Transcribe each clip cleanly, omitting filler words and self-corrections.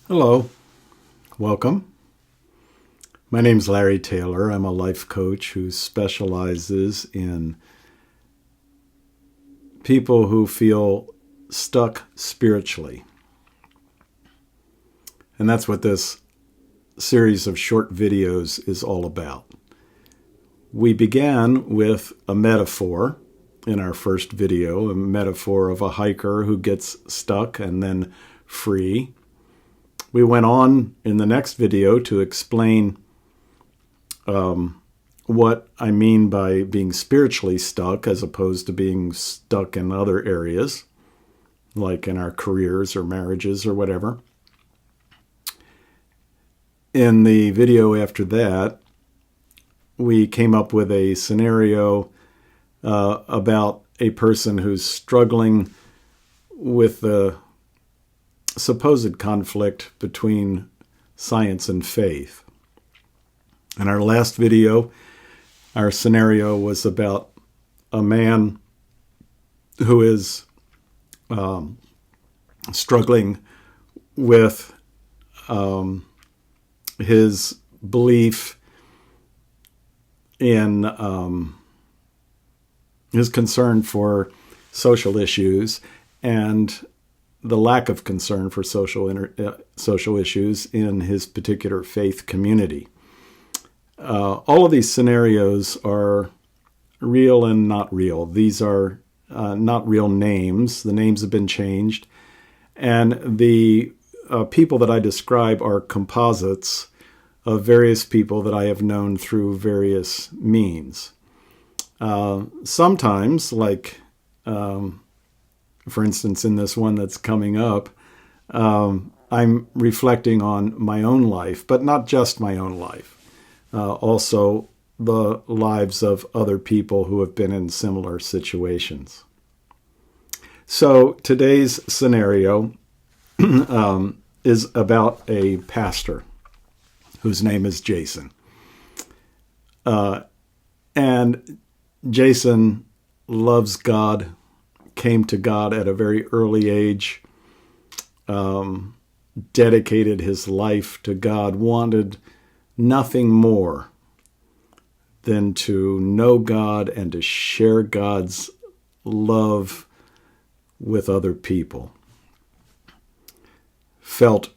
Hello, welcome. My name's Larry Taylor. I'm a life coach who specializes in people who feel stuck spiritually. And that's what this series of short videos is all about. We began with a metaphor in our first video, a metaphor of a hiker who gets stuck and then free. We went on in the next video to explain what I mean by being spiritually stuck as opposed to being stuck in other areas, like in our careers or marriages or whatever. In the video after that, we came up with a scenario about a person who's struggling with the supposed conflict between science and faith. In our last video, our scenario was about a man who is struggling with his belief in his concern for social issues and the lack of concern for social issues in his particular faith community. All of these scenarios are real and not real. These are not real names. The names have been changed. And the people that I describe are composites of various people that I have known through various means. Sometimes, like for instance, in this one that's coming up, I'm reflecting on my own life, but not just my own life. Also the lives of other people who have been in similar situations. So today's scenario is about a pastor whose name is Jason. And Jason loves God, came to God at a very early age, dedicated his life to God, wanted nothing more than to know God and to share God's love with other people. Felt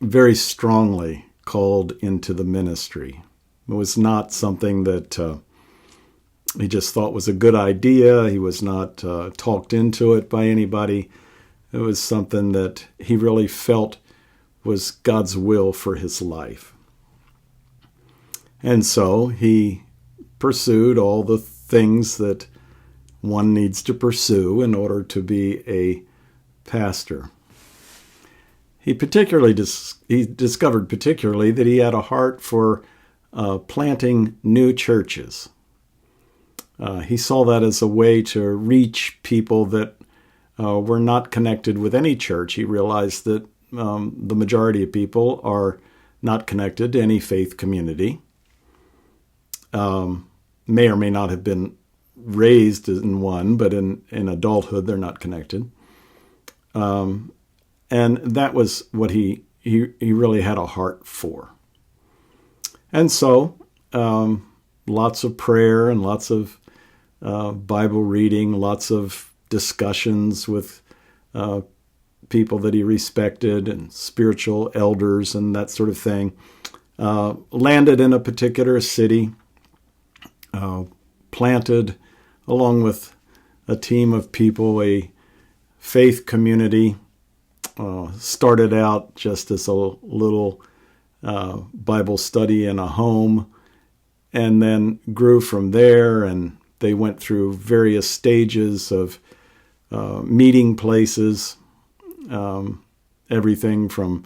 very strongly called into the ministry. It was not something that he just thought was a good idea. He was not talked into it by anybody. It was something that he really felt was God's will for his life. And so he pursued all the things that one needs to pursue in order to be a pastor. He discovered particularly that he had a heart for planting new churches. He saw that as a way to reach people that were not connected with any church. He realized that the majority of people are not connected to any faith community. May or may not have been raised in one, but in adulthood they're not connected. And that was what he really had a heart for. And so lots of prayer and lots of Bible reading, lots of discussions with people that he respected and spiritual elders and that sort of thing. Landed in a particular city, planted along with a team of people, a faith community. Started out just as a little Bible study in a home, and then grew from there, and they went through various stages of meeting places, everything from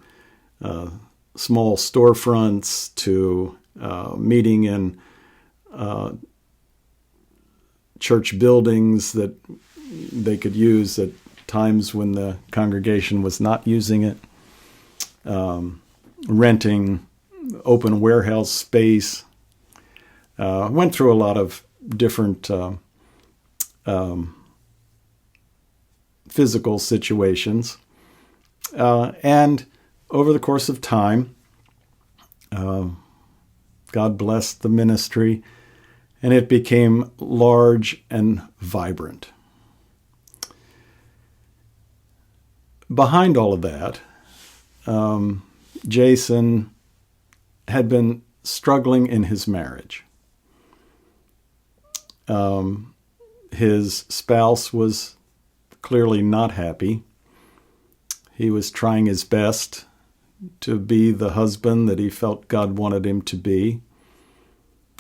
small storefronts to meeting in church buildings that they could use at times when the congregation was not using it, renting open warehouse space. Went through a lot of different physical situations. And over the course of time, God blessed the ministry, and it became large and vibrant. Behind all of that, Jason had been struggling in his marriage. His spouse was clearly not happy. He was trying his best to be the husband that he felt God wanted him to be.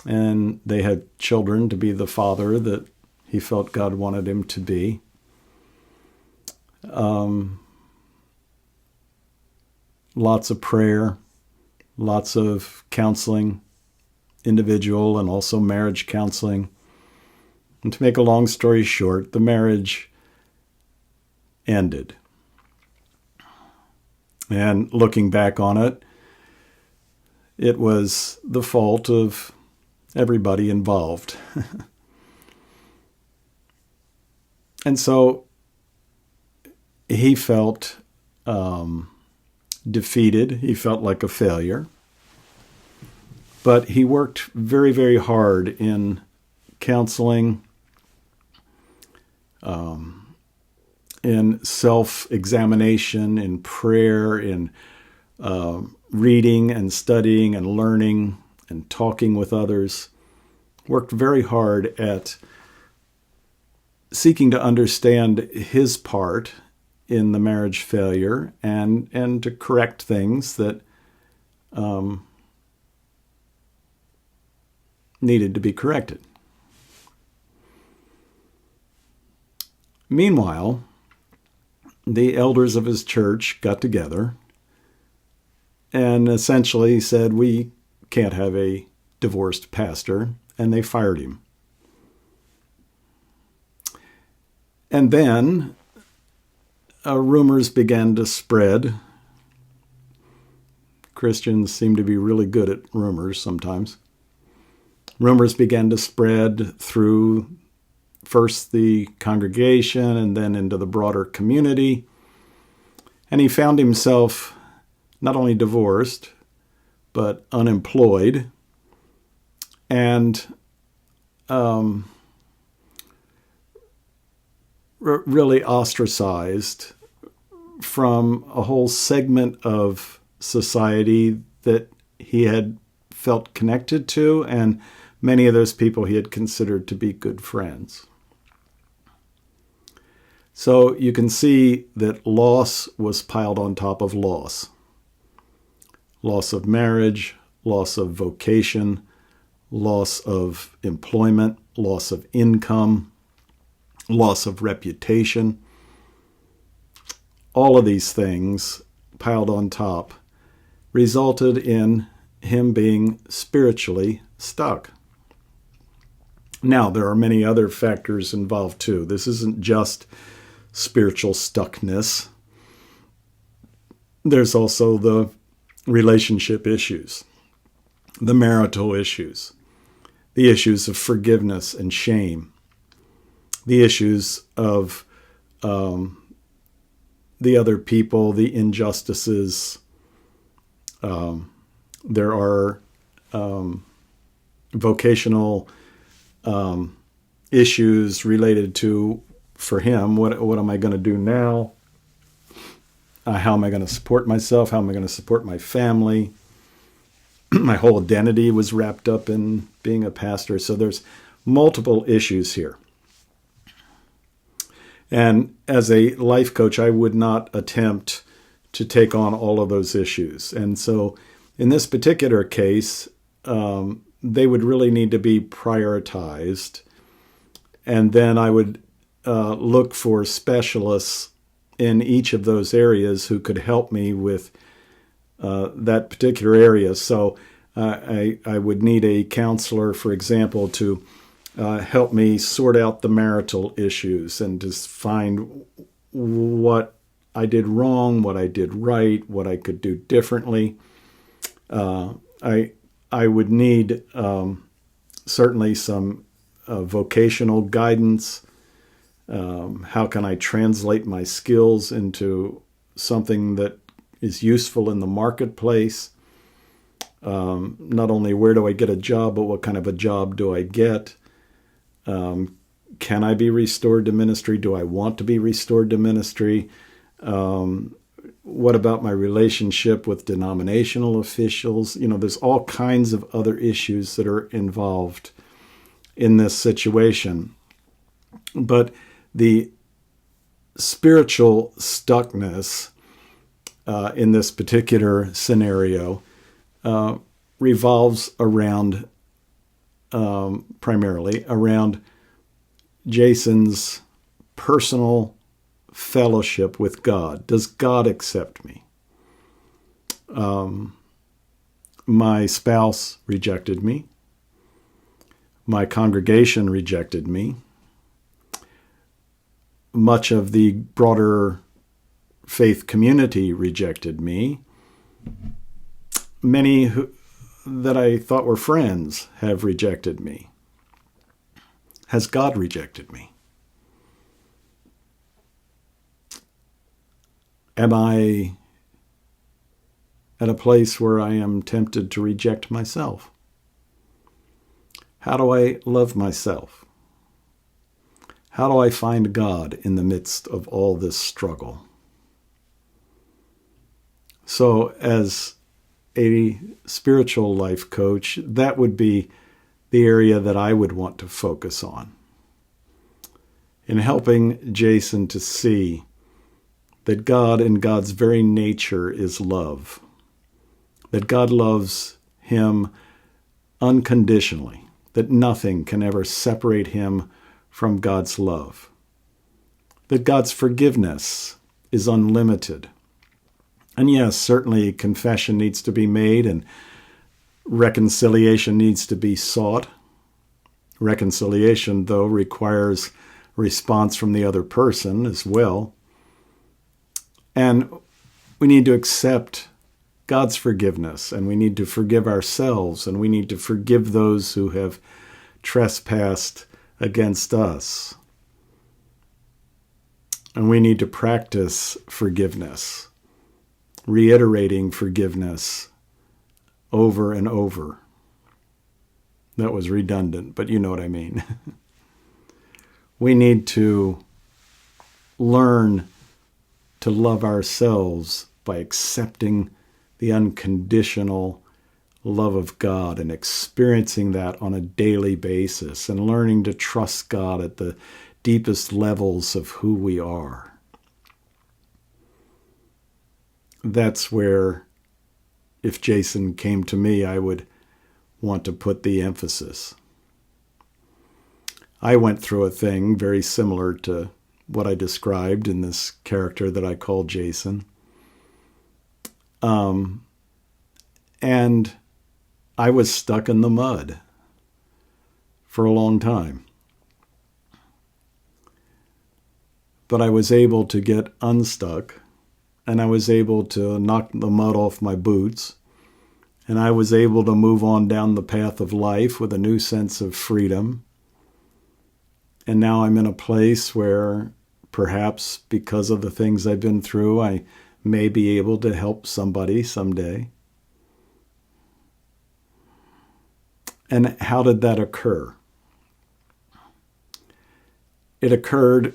And they had children to be the father that he felt God wanted him to be. Lots of prayer, lots of counseling, individual and also marriage counseling. And to make a long story short, the marriage ended. And looking back on it, it was the fault of everybody involved. And so he felt defeated. He felt like a failure. But he worked very, very hard in counseling, in self-examination, in prayer, in reading and studying and learning and talking with others. Worked very hard at seeking to understand his part in the marriage failure and to correct things that needed to be corrected. Meanwhile, the elders of his church got together and essentially said, we can't have a divorced pastor, and they fired him. And then rumors began to spread. Christians seem to be really good at rumors sometimes. Rumors began to spread through first the congregation and then into the broader community. And he found himself not only divorced, but unemployed and really ostracized from a whole segment of society that he had felt connected to, and many of those people he had considered to be good friends. So you can see that loss was piled on top of loss. Loss of marriage, loss of vocation, loss of employment, loss of income, loss of reputation. All of these things piled on top resulted in him being spiritually stuck. Now, there are many other factors involved too. This isn't just spiritual stuckness. There's also the relationship issues, the marital issues, the issues of forgiveness and shame, the issues of the other people, the injustices. There are vocational issues related to, for him, what am I going to do now? How am I going to support myself? How am I going to support my family? My whole identity was wrapped up in being a pastor. So there's multiple issues here. And as a life coach, I would not attempt to take on all of those issues. And so in this particular case, they would really need to be prioritized. And then I would look for specialists in each of those areas who could help me with that particular area. So I would need a counselor, for example, to help me sort out the marital issues and just find what I did wrong, what I did right, what I could do differently. I would need certainly some vocational guidance. How can I translate my skills into something that is useful in the marketplace. Not only where do I get a job, but what kind of a job do I get? Can I be restored to ministry? Do I want to be restored to ministry? What about my relationship with denominational officials? There's all kinds of other issues that are involved in this situation. But the spiritual stuckness in this particular scenario revolves around, primarily around Jason's personal fellowship with God. Does God accept me? My spouse rejected me. My congregation rejected me. Much of the broader faith community rejected me. Many that I thought were friends have rejected me. Has God rejected me? Am I at a place where I am tempted to reject myself? How do I love myself? How do I find God in the midst of all this struggle? So as a spiritual life coach, that would be the area that I would want to focus on, in helping Jason to see that God in God's very nature is love, that God loves him unconditionally, that nothing can ever separate him from God's love, that God's forgiveness is unlimited. And yes, certainly confession needs to be made and reconciliation needs to be sought. Reconciliation, though, requires response from the other person as well. And we need to accept God's forgiveness, and we need to forgive ourselves, and we need to forgive those who have trespassed against us. And we need to practice forgiveness, reiterating forgiveness over and over. That was redundant, but you know what I mean. We need to learn to love ourselves by accepting the unconditional love of God and experiencing that on a daily basis and learning to trust God at the deepest levels of who we are. That's where, if Jason came to me, I would want to put the emphasis. I went through a thing very similar to what I described in this character that I call Jason. And I was stuck in the mud for a long time. But I was able to get unstuck, and I was able to knock the mud off my boots, and I was able to move on down the path of life with a new sense of freedom. And now I'm in a place where perhaps because of the things I've been through, I may be able to help somebody someday. And how did that occur? It occurred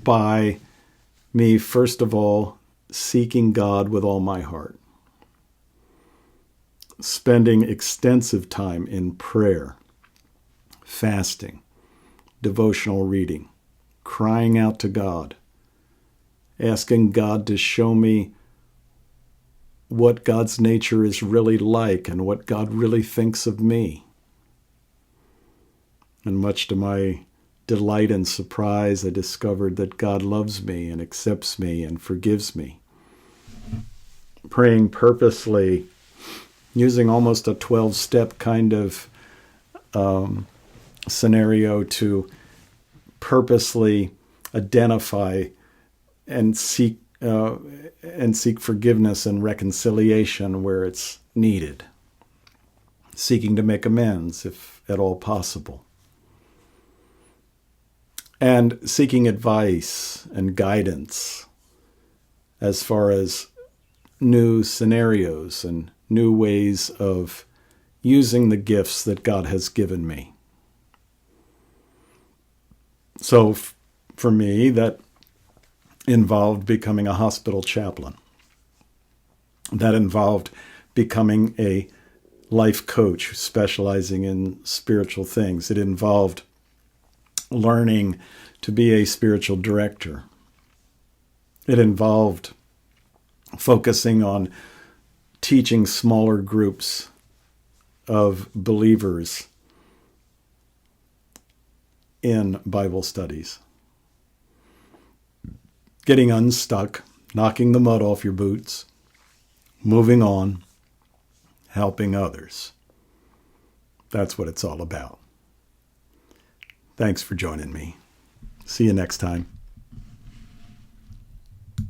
by me, first of all, seeking God with all my heart, spending extensive time in prayer, fasting, devotional reading, crying out to God, asking God to show me what God's nature is really like and what God really thinks of me. And much to my delight and surprise, I discovered that God loves me and accepts me and forgives me. Praying purposely, using almost a 12-step kind of scenario to purposely identify and seek forgiveness and reconciliation where it's needed, seeking to make amends if at all possible, and seeking advice and guidance as far as new scenarios and new ways of using the gifts that God has given me. So for me, that involved becoming a hospital chaplain. That involved becoming a life coach specializing in spiritual things. It involved learning to be a spiritual director. It involved focusing on teaching smaller groups of believers in Bible studies. Getting unstuck, knocking the mud off your boots, moving on, helping others. That's what it's all about. Thanks for joining me. See you next time.